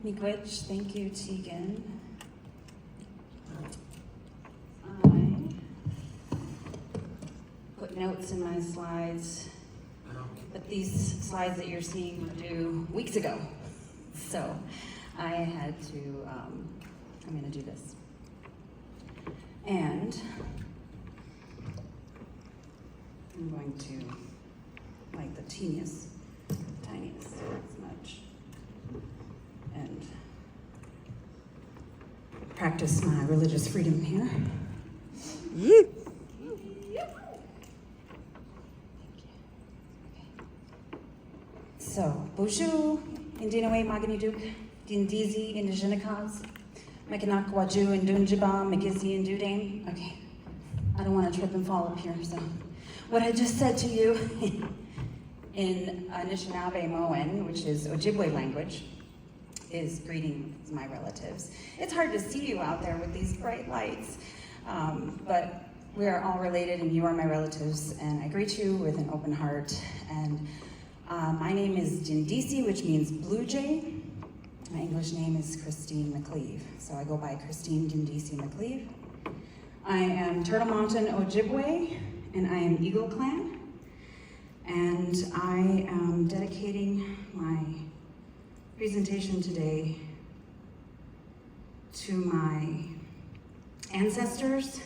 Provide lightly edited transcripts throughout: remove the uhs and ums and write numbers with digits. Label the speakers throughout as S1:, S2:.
S1: Miigwech, thank you, Tegan. I put notes in my slides, but these slides that you're seeing were due weeks ago. So I had to, I'm gonna do this. And I'm going to, like the tiniest smudge, and practice my religious freedom here.
S2: Yep.
S1: So, Bonjour, Indinawe Maganiduk, Diindiisi Indigenicas, Mekanak Waju and Dunjiba, Magizi and Dudane. Okay, I don't want to trip and fall up here, so what I just said to you in Anishinaabe-Moan, which is Ojibwe language, is greetings, my relatives. It's hard to see you out there with these bright lights, but we are all related and you are my relatives, and I greet you with an open heart. And my name is Diindiisi, which means blue jay. My English name is Christine McCleave, so I go by Christine Diindiisi McCleave. I am Turtle Mountain Ojibwe, and I am Eagle Clan, and I am dedicating my presentation today to my ancestors,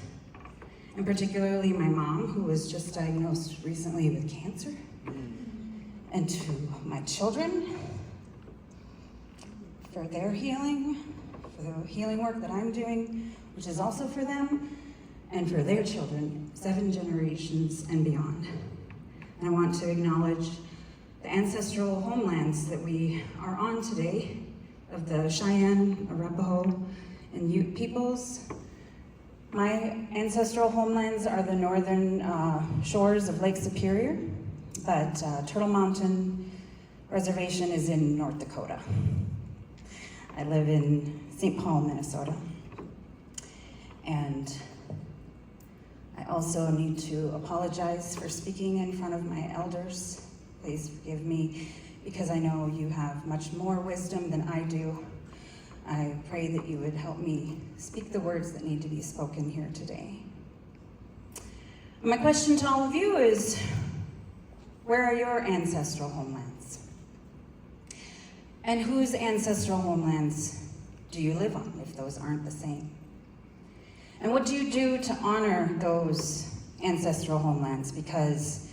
S1: and particularly my mom, who was just diagnosed recently with cancer, and to my children for their healing, for the healing work that I'm doing, which is also for them, and for their children, 7 generations and beyond. And I want to acknowledge the ancestral homelands that we are on today of the Cheyenne, Arapaho, and Ute peoples. My ancestral homelands are the northern shores of Lake Superior, but Turtle Mountain Reservation is in North Dakota. I live in St. Paul, Minnesota. And I also need to apologize for speaking in front of my elders. Please forgive me, because I know you have much more wisdom than I do. I pray that you would help me speak the words that need to be spoken here today. My question to all of you is, where are your ancestral homelands? And whose ancestral homelands do you live on, if those aren't the same? And what do you do to honor those ancestral homelands? Because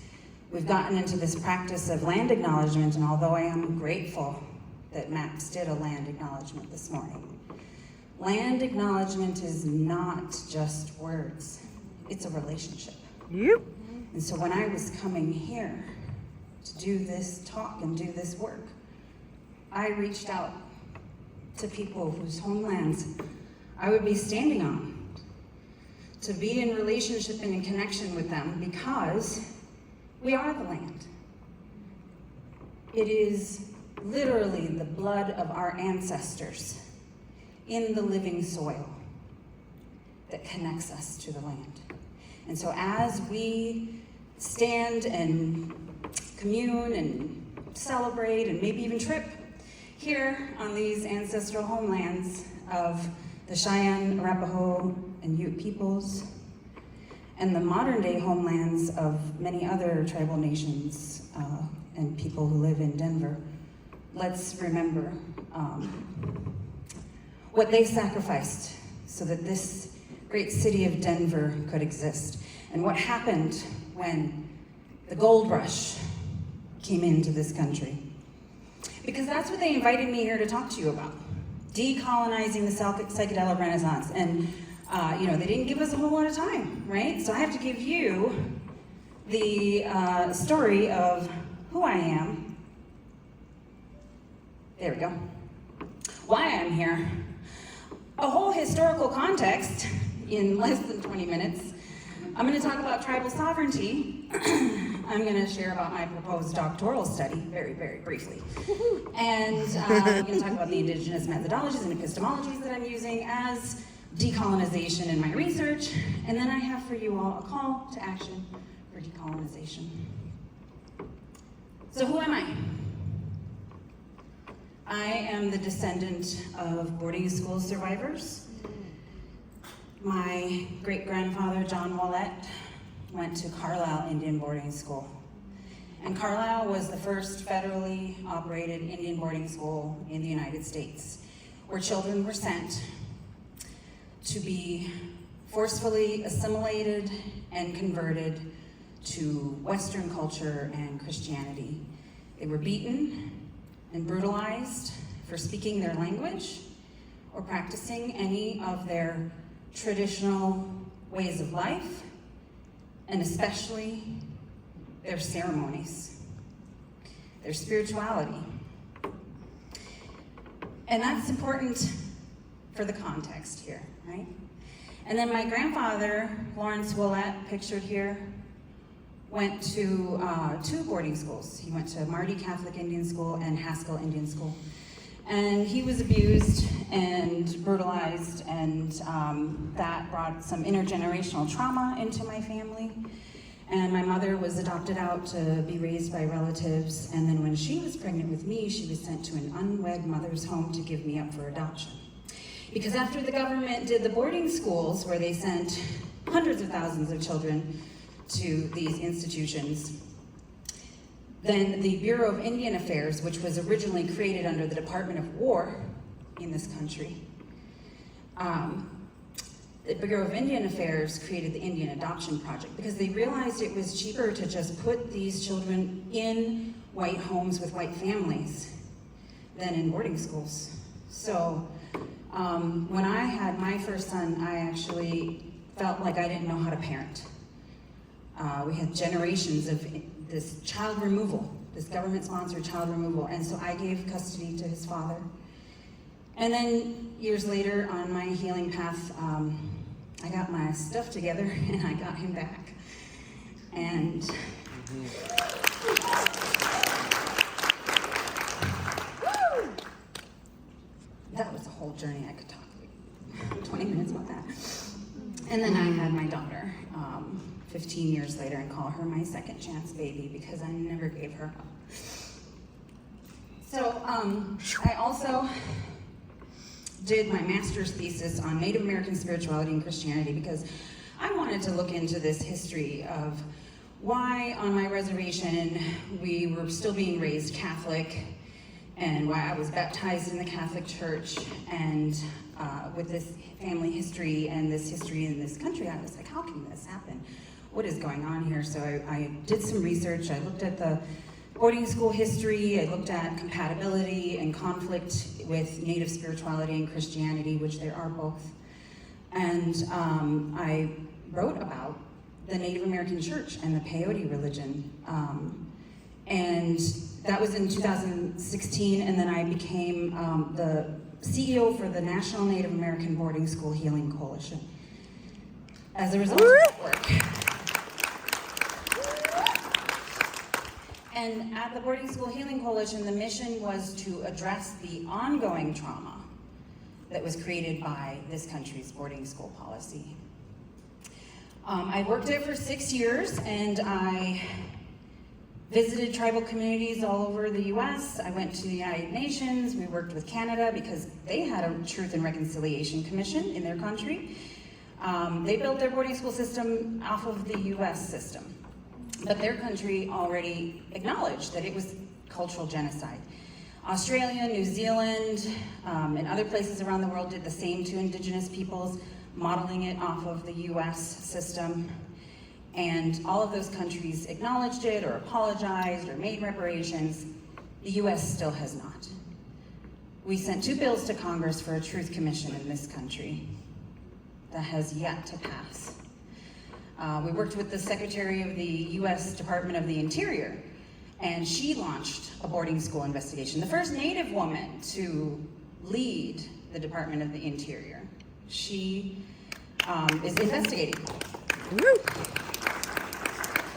S1: we've gotten into this practice of land acknowledgement, and although I am grateful that MAPS did a land acknowledgement this morning, land acknowledgement is not just words, it's a relationship.
S2: Yep.
S1: And so when I was coming here to do this talk and do this work, I reached out to people whose homelands I would be standing on, to be in relationship and in connection with them, because we are the land. It is literally the blood of our ancestors in the living soil that connects us to the land. And so as we stand and commune and celebrate and maybe even trip here on these ancestral homelands of the Cheyenne, Arapaho, and Ute peoples, and the modern day homelands of many other tribal nations and people who live in Denver, let's remember what they sacrificed so that this great city of Denver could exist, and what happened when the gold rush came into this country. Because that's what they invited me here to talk to you about, decolonizing the psychedelic renaissance. And they didn't give us a whole lot of time, right? So I have to give you the story of who I am. There we go. Why I'm here. A whole historical context in less than 20 minutes. I'm going to talk about tribal sovereignty. I'm going to share about my proposed doctoral study very, very briefly. And I'm going to talk about the indigenous methodologies and epistemologies that I'm using as decolonization in my research. And then I have for you all a call to action for decolonization. So who am I? I am the descendant of boarding school survivors. My great-grandfather, John Willett, went to Carlisle Indian Boarding School. And Carlisle was the first federally operated Indian boarding school in the United States, where children were sent to be forcefully assimilated and converted to Western culture and Christianity. They were beaten and brutalized for speaking their language or practicing any of their traditional ways of life, and especially their ceremonies, their spirituality. And that's important for the context here, right? And then my grandfather, Lawrence Willett, pictured here, went to two boarding schools. He went to Marty Catholic Indian School and Haskell Indian School. And he was abused and brutalized, and that brought some intergenerational trauma into my family. And my mother was adopted out to be raised by relatives, and then when she was pregnant with me, she was sent to an unwed mother's home to give me up for adoption. Because after the government did the boarding schools, where they sent hundreds of thousands of children to these institutions, then the Bureau of Indian Affairs, which was originally created under the Department of War in this country, the Bureau of Indian Affairs created the Indian Adoption Project because they realized it was cheaper to just put these children in white homes with white families than in boarding schools. So when I had my first son, I actually felt like I didn't know how to parent. We had generations of this child removal, this government-sponsored child removal, and so I gave custody to his father. And then years later, on my healing path, I got my stuff together and I got him back. And that was a whole journey. I could talk 20 minutes about that. And then I had my daughter 15 years later and call her my second chance baby because I never gave her up. So I also did my master's thesis on Native American spirituality and Christianity because I wanted to look into this history of why on my reservation we were still being raised Catholic, and why I was baptized in the Catholic Church, and with this family history and this history in this country, I was like, how can this happen? What is going on here? So I did some research. I looked at the boarding school history. I looked at compatibility and conflict with Native spirituality and Christianity, which there are both. And I wrote about the Native American Church and the peyote religion. And that was in 2016, and then I became the CEO for the National Native American Boarding School Healing Coalition as a result of that work. And at the Boarding School Healing Coalition, the mission was to address the ongoing trauma that was created by this country's boarding school policy. I worked there for 6 years, and I visited tribal communities all over the US. I went to the United Nations. We worked with Canada because they had a Truth and Reconciliation Commission in their country. They built their boarding school system off of the US system, but their country already acknowledged that it was cultural genocide. Australia, New Zealand, and other places around the world did the same to Indigenous peoples, modeling it off of the US system. And all of those countries acknowledged it or apologized or made reparations. The US still has not. We sent 2 bills to Congress for a truth commission in this country that has yet to pass. We worked with the Secretary of the US Department of the Interior, and she launched a boarding school investigation. The first Native woman to lead the Department of the Interior. She is investigating.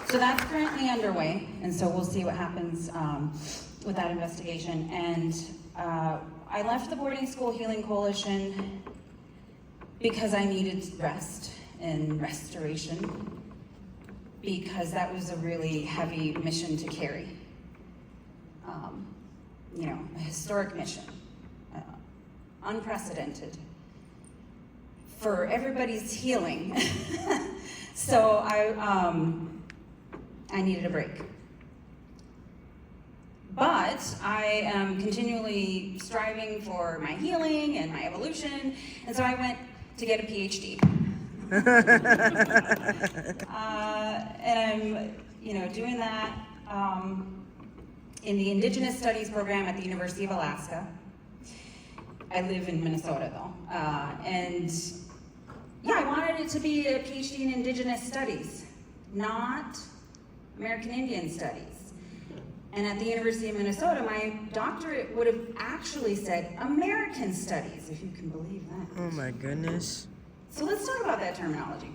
S1: So that's currently underway, and so we'll see what happens with that investigation. And I left the Boarding School Healing Coalition because I needed rest and restoration, because that was a really heavy mission to carry. a historic mission, unprecedented, for everybody's healing. So I needed a break. But I am continually striving for my healing and my evolution, and so I went to get a PhD. And I'm, doing that in the Indigenous Studies program at the University of Alaska. I live in Minnesota, though, and yeah, I wanted it to be a PhD in Indigenous Studies, not American Indian Studies. And at the University of Minnesota, my doctorate would have actually said American Studies, if you can believe that.
S2: Oh my goodness.
S1: So let's talk about that terminology.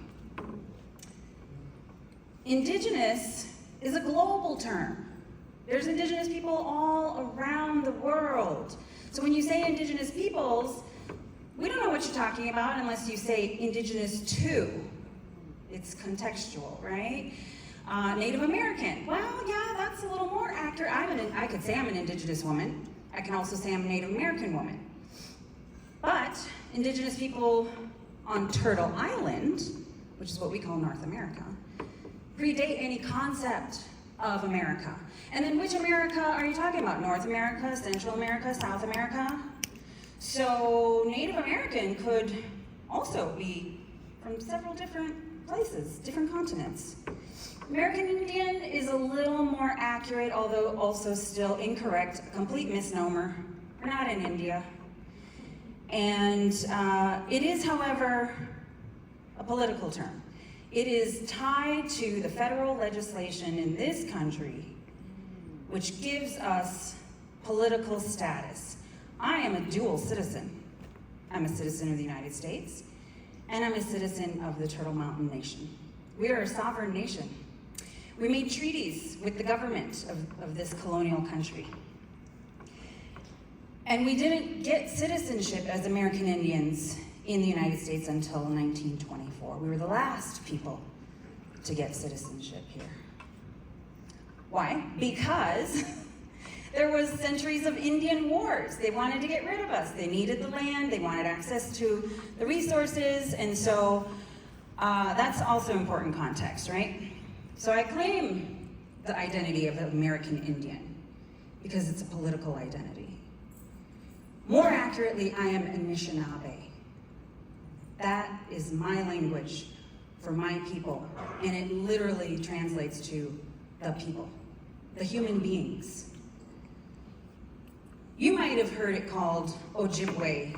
S1: Indigenous is a global term. There's Indigenous people all around the world. So when you say Indigenous peoples, we don't know what you're talking about unless you say Indigenous to. It's contextual, right? Native American. Well, yeah, that's a little more accurate. I could say I'm an Indigenous woman. I can also say I'm a Native American woman. But Indigenous people on Turtle Island, which is what we call North America, predate any concept of America. And then which America are you talking about? North America, Central America, South America? So Native American could also be from several different places, different continents. American Indian is a little more accurate, although also still incorrect, a complete misnomer. We're not in India. And it is, however, a political term. It is tied to the federal legislation in this country, which gives us political status. I am a dual citizen. I'm a citizen of the United States, and I'm a citizen of the Turtle Mountain Nation. We are a sovereign nation. We made treaties with the government of this colonial country. And we didn't get citizenship as American Indians in the United States until 1924. We were the last people to get citizenship here. Why? Because there was centuries of Indian wars. They wanted to get rid of us. They needed the land, they wanted access to the resources, and so that's also important context, right? So I claim the identity of American Indian because it's a political identity. More accurately, I am Anishinaabe. That is my language for my people, and it literally translates to the people, the human beings. You might have heard it called Ojibwe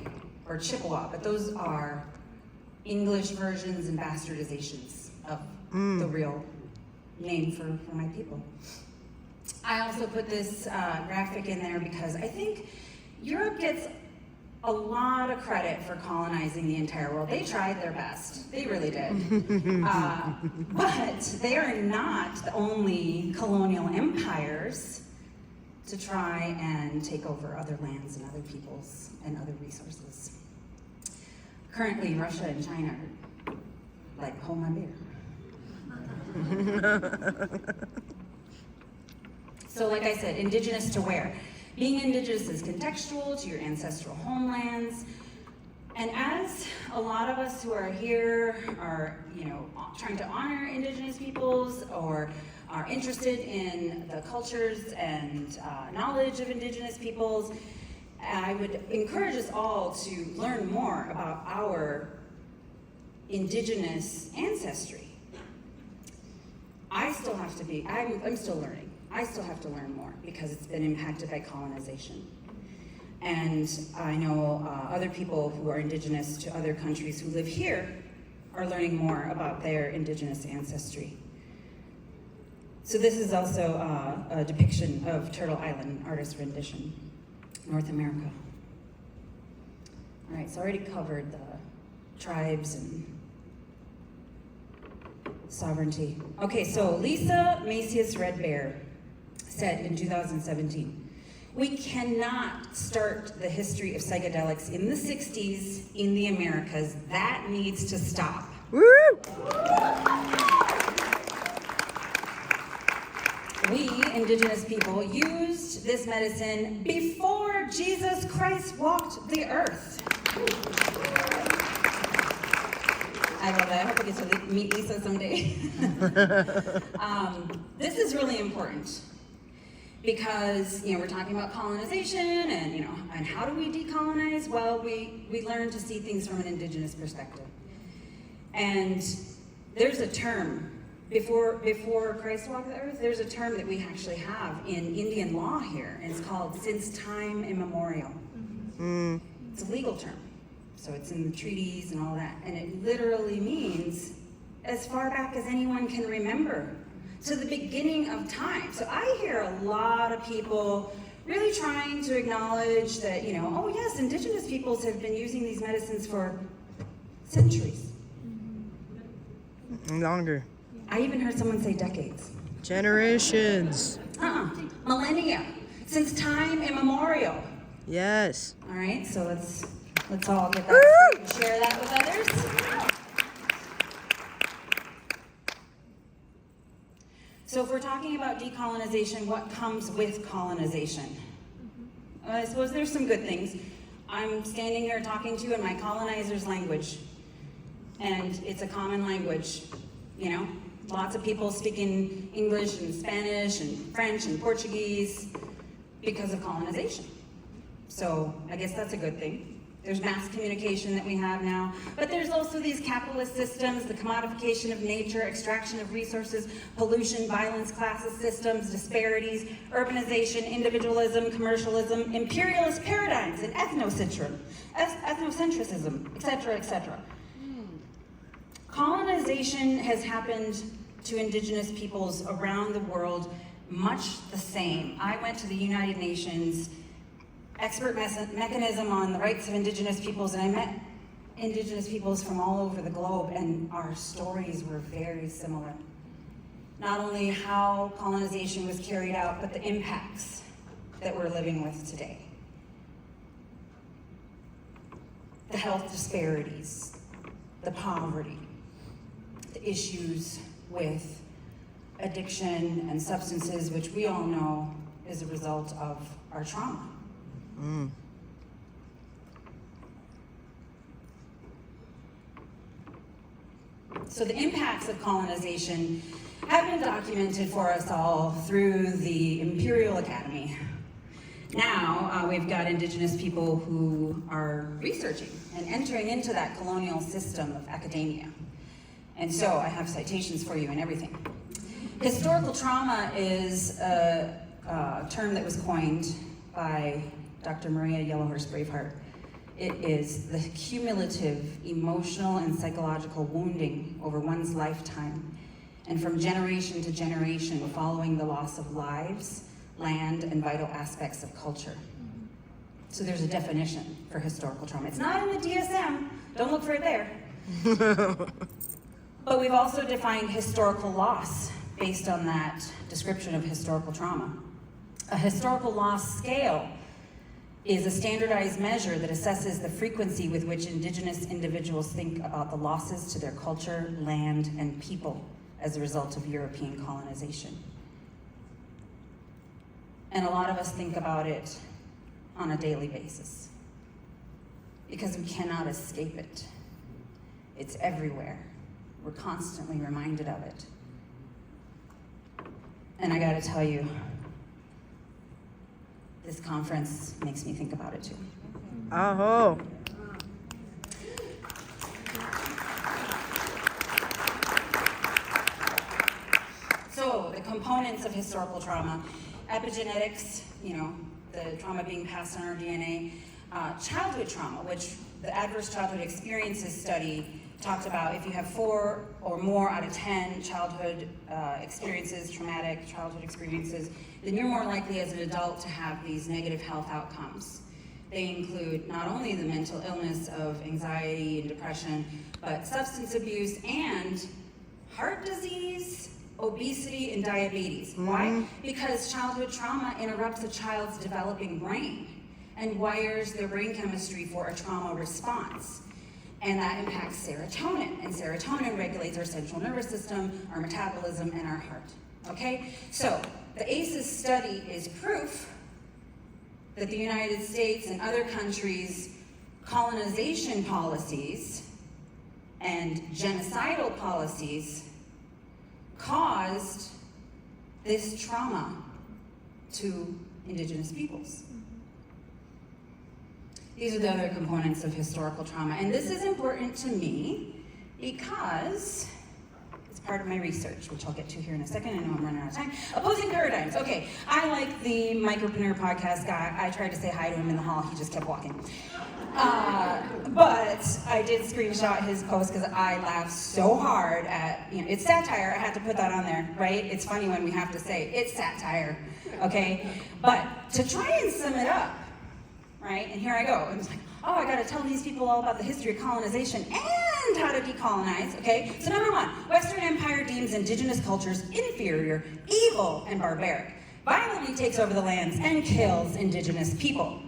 S1: or Chippewa, but those are English versions and bastardizations of the real name for my people. I also put this graphic in there because I think Europe gets a lot of credit for colonizing the entire world. They tried their best. They really did. But they are not the only colonial empires to try and take over other lands and other peoples and other resources. Currently, Russia and China are like, hold my beer. So like I said, indigenous to where? Being indigenous is contextual to your ancestral homelands. And as a lot of us who are here are, trying to honor indigenous peoples or are interested in the cultures and knowledge of indigenous peoples, I would encourage us all to learn more about our indigenous ancestry. I'm still learning. I still have to learn more because it's been impacted by colonization. And I know other people who are indigenous to other countries who live here are learning more about their indigenous ancestry. So this is also a depiction of Turtle Island, artist rendition, North America. All right, so I already covered the tribes and sovereignty. Okay, so Lisa Macias Red Bear said in 2017, we cannot start the history of psychedelics in the 60s in the Americas. That needs to stop.
S2: Woo!
S1: We, indigenous people, used this medicine before Jesus Christ walked the earth. I love that. I hope I get to meet Lisa someday. This is really important because, we're talking about colonization and, and how do we decolonize? Well, we learn to see things from an indigenous perspective. And there's a term, before Christ walked the earth, there's a term that we actually have in Indian law here, and it's called since time immemorial. It's a legal term. So it's in the treaties and all that. And it literally means as far back as anyone can remember, to the beginning of time. So I hear a lot of people really trying to acknowledge that, oh yes, indigenous peoples have been using these medicines for centuries.
S2: Longer.
S1: I even heard someone say decades.
S2: Generations.
S1: Millennia. Since time immemorial.
S2: Yes.
S1: All right, so let's all get that straight and share that with others. So if we're talking about decolonization, what comes with colonization? I suppose there's some good things. I'm standing here talking to you in my colonizer's language, and it's a common language, Lots of people speaking English and Spanish and French and Portuguese because of colonization. So I guess that's a good thing. There's mass communication that we have now, but there's also these capitalist systems, the commodification of nature, extraction of resources, pollution, violence, classist systems, disparities, urbanization, individualism, commercialism, imperialist paradigms, and ethnocentrism, etc., etc. Colonization has happened to indigenous peoples around the world much the same. I went to the United Nations expert mechanism on the rights of indigenous peoples, and I met indigenous peoples from all over the globe, and our stories were very similar. Not only how colonization was carried out, but the impacts that we're living with today. The health disparities, the poverty, the issues with addiction and substances, which we all know is a result of our trauma. So the impacts of colonization have been documented for us all through the Imperial Academy. Now we've got indigenous people who are researching and entering into that colonial system of academia. And so I have citations for you and everything. Historical trauma is a term that was coined by Dr. Maria Yellowhurst Braveheart. It is the cumulative emotional and psychological wounding over one's lifetime and from generation to generation following the loss of lives, land, and vital aspects of culture. So there's a definition for historical trauma. It's not in the DSM, don't look for it there. But we've also defined historical loss based on that description of historical trauma. A historical loss scale is a standardized measure that assesses the frequency with which indigenous individuals think about the losses to their culture, land, and people as a result of European colonization. And a lot of us think about it on a daily basis because we cannot escape it. It's everywhere. We're constantly reminded of it. And I gotta tell you, this conference makes me think about it too.
S2: Oh.
S1: So the components of historical trauma: epigenetics, the trauma being passed on our DNA, childhood trauma, which the Adverse Childhood Experiences study talked about. If you have 4 or more out of 10 childhood experiences, traumatic childhood experiences, then you're more likely as an adult to have these negative health outcomes. They include not only the mental illness of anxiety and depression, but substance abuse and heart disease, obesity, and diabetes. Why? Because childhood trauma interrupts a child's developing brain and wires their brain chemistry for a trauma response. And that impacts serotonin, and serotonin regulates our central nervous system, our metabolism, and our heart. Okay? So, the ACEs study is proof that the United States and other countries' colonization policies and genocidal policies caused this trauma to indigenous peoples. These are the other components of historical trauma. And this is important to me because it's part of my research, which I'll get to here in a second. I know I'm running out of time. Opposing paradigms. Okay, I like the Micropreneur podcast guy. I tried to say hi to him in the hall. He just kept walking. But I did screenshot his post because I laughed so hard at, it's satire. I had to put that on there, right? It's funny when we have to say, it's satire, okay? But to try and sum it up, right? And here I go. I'm just like, oh, I got to tell these people all about the history of colonization and how to decolonize, okay? So number one, Western Empire deems indigenous cultures inferior, evil, and barbaric, violently takes over the lands, and kills indigenous people.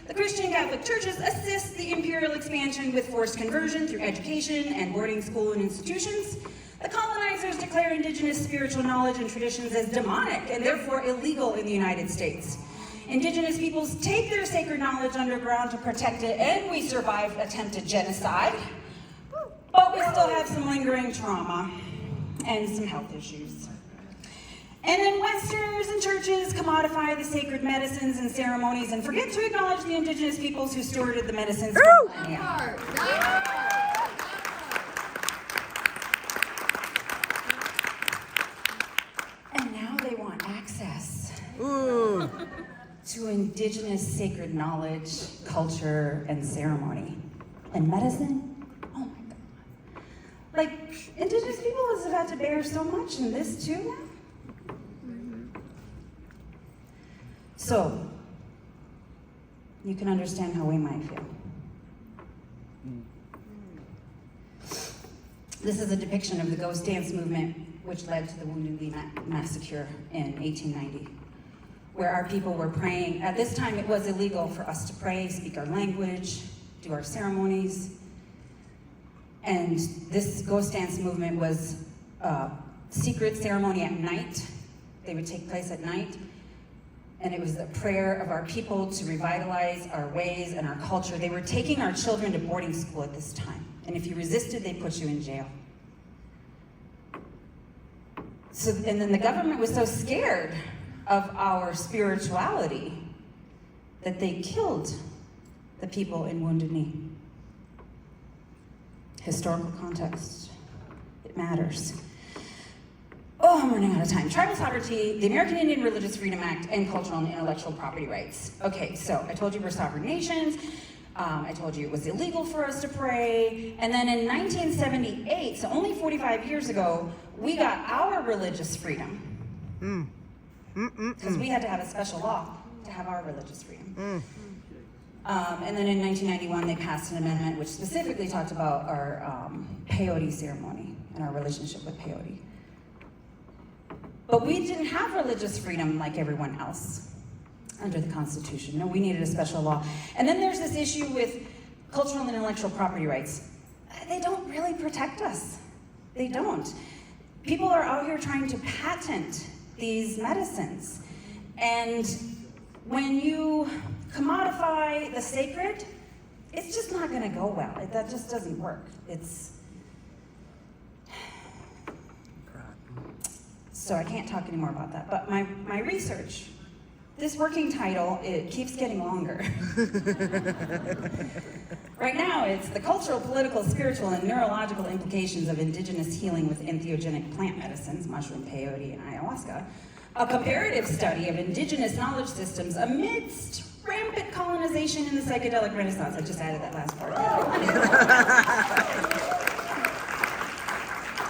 S1: The Christian Catholic churches assist the imperial expansion with forced conversion through education and boarding school and institutions. The colonizers declare indigenous spiritual knowledge and traditions as demonic and therefore illegal in the United States. Indigenous peoples take their sacred knowledge underground to protect it, and we survived attempted genocide. But we still have some lingering trauma and some health issues. And then Westerners and churches commodify the sacred medicines and ceremonies and forget to acknowledge the indigenous peoples who stewarded the medicines for millennia. And now they want access to indigenous sacred knowledge, culture, and ceremony. And medicine? Oh my God. Like, indigenous people is about to bear so much in this too now? So, you can understand how we might feel. This is a depiction of the ghost dance movement, which led to the Wounded Knee massacre in 1890, where our people were praying. At this time, it was illegal for us to pray, speak our language, do our ceremonies. And this ghost dance movement was a secret ceremony at night. They would take place at night. And it was a prayer of our people to revitalize our ways and our culture. They were taking our children to boarding school at this time. And if you resisted, they put you in jail. So, and then the government was so scared of our spirituality that they killed the people in Wounded Knee. Historical context, it matters. Oh, I'm running out of time. Tribal sovereignty, the American Indian Religious Freedom Act, and cultural and intellectual property rights. Okay, so I told you we're sovereign nations. I told you it was illegal for us to pray. And then in 1978, so only 45 years ago, we got our religious freedom. Because we had to have a special law to have our religious freedom. And then in 1991, they passed an amendment which specifically talked about our peyote ceremony and our relationship with peyote. But we didn't have religious freedom like everyone else under the Constitution. No, we needed a special law. And then there's this issue with cultural and intellectual property rights. They don't really protect us. They don't. People are out here trying to patent these medicines. And when you commodify the sacred, it's just not gonna go well. That just doesn't work. So I can't talk anymore about that. But my research, this working title, it keeps getting longer. Right now, it's the cultural, political, spiritual, and neurological implications of indigenous healing with entheogenic plant medicines, mushroom, peyote, and ayahuasca. A comparative study of indigenous knowledge systems amidst rampant colonization in the psychedelic renaissance. I just added that last part.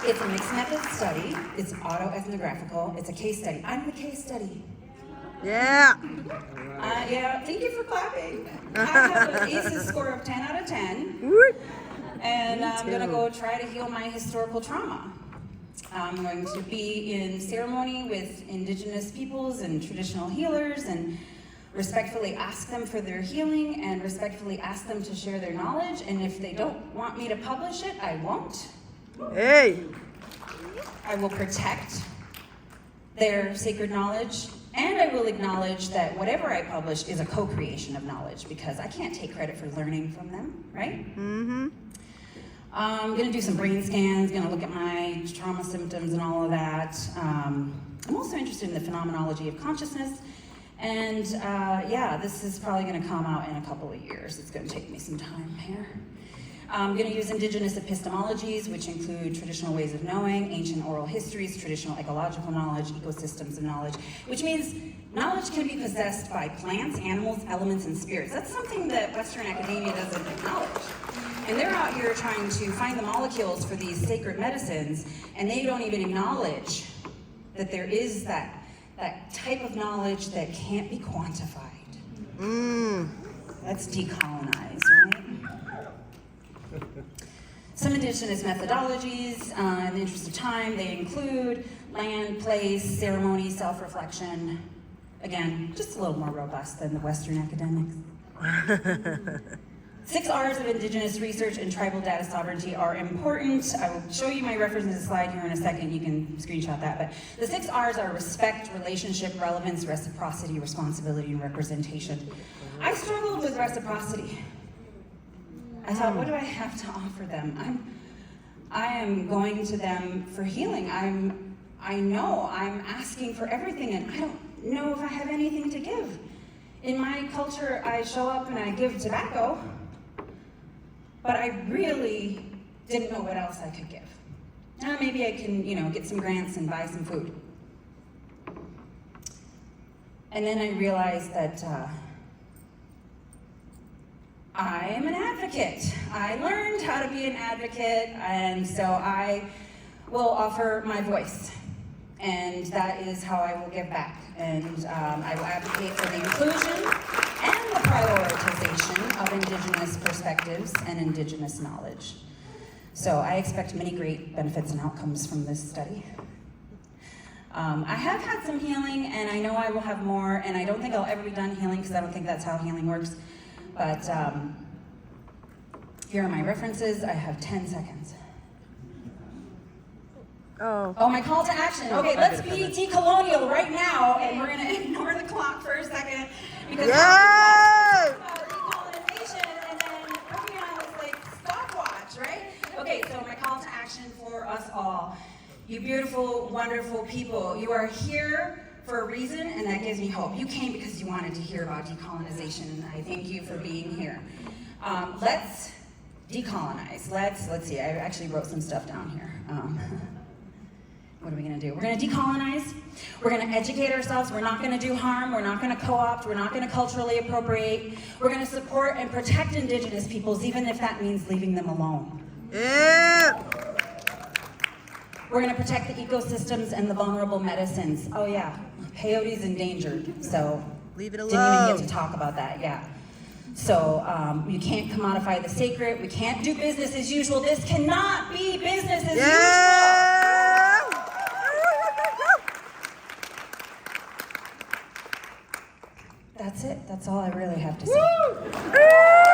S1: It's a mixed method study. It's autoethnographical. It's a case study. I'm the case study.
S2: Yeah.
S1: Yeah, thank you for clapping. I have an ACEs score of 10 out of 10. And I'm going to go try to heal my historical trauma. I'm going to be in ceremony with indigenous peoples and traditional healers and respectfully ask them for their healing and respectfully ask them to share their knowledge. And if they don't want me to publish it, I won't.
S2: Hey.
S1: I will protect their sacred knowledge, and I will acknowledge that whatever I publish is a co-creation of knowledge, because I can't take credit for learning from them, right?
S2: Mm-hmm.
S1: I'm gonna do some brain scans, gonna look at my trauma symptoms and all of that. I'm also interested in the phenomenology of consciousness. And yeah, this is probably gonna come out in a couple of years. It's gonna take me some time here. I'm gonna use indigenous epistemologies, which include traditional ways of knowing, ancient oral histories, traditional ecological knowledge, ecosystems of knowledge, which means knowledge can be possessed by plants, animals, elements, and spirits. That's something that Western academia doesn't acknowledge. And they're out here trying to find the molecules for these sacred medicines, and they don't even acknowledge that there is that type of knowledge that can't be quantified. That's decolonized, right? Some indigenous methodologies, in the interest of time, they include land, place, ceremony, self-reflection. Again, just a little more robust than the Western academics. 6 R's of indigenous research and tribal data sovereignty are important. I will show you my references slide here in a second. You can screenshot that. But the 6 R's are respect, relationship, relevance, reciprocity, responsibility, and representation. I struggled with reciprocity. I thought, what do I have to offer them? I am going to them for healing. I know I'm asking for everything, and I don't know if I have anything to give. In my culture, I show up and I give tobacco, but I really didn't know what else I could give. Now maybe I can, get some grants and buy some food. And then I realized that I am an advocate. I learned how to be an advocate, and so I will offer my voice. And that is how I will give back. And I will advocate for the inclusion and the prioritization of indigenous perspectives and indigenous knowledge. So I expect many great benefits and outcomes from this study. I have had some healing, and I know I will have more, and I don't think I'll ever be done healing, because I don't think that's how healing works. But here are my references. I have 10 seconds. Oh, my call to action. Okay, let's be decolonial right now, and we're going to ignore the clock for a second, because I'm about decolonization, and then put me on this stopwatch, right? Okay, so my call to action for us all. You beautiful, wonderful people, you are here for a reason, and that gives me hope. You came because you wanted to hear about decolonization, and I thank you for being here. Let's decolonize. Let's see, I actually wrote some stuff down here. What are we gonna do? We're gonna decolonize. We're gonna educate ourselves. We're not gonna do harm. We're not gonna co-opt. We're not gonna culturally appropriate. We're gonna support and protect indigenous peoples, even if that means leaving them alone.
S2: Yeah.
S1: We're gonna protect the ecosystems and the vulnerable medicines. Oh yeah, peyote's endangered, so
S2: Leave it
S1: didn't even
S2: alone.
S1: get to talk about that, yeah. So you can't commodify the sacred. We can't do business as usual. This cannot be business as usual. That's it. That's all I really have to say.
S2: Woo!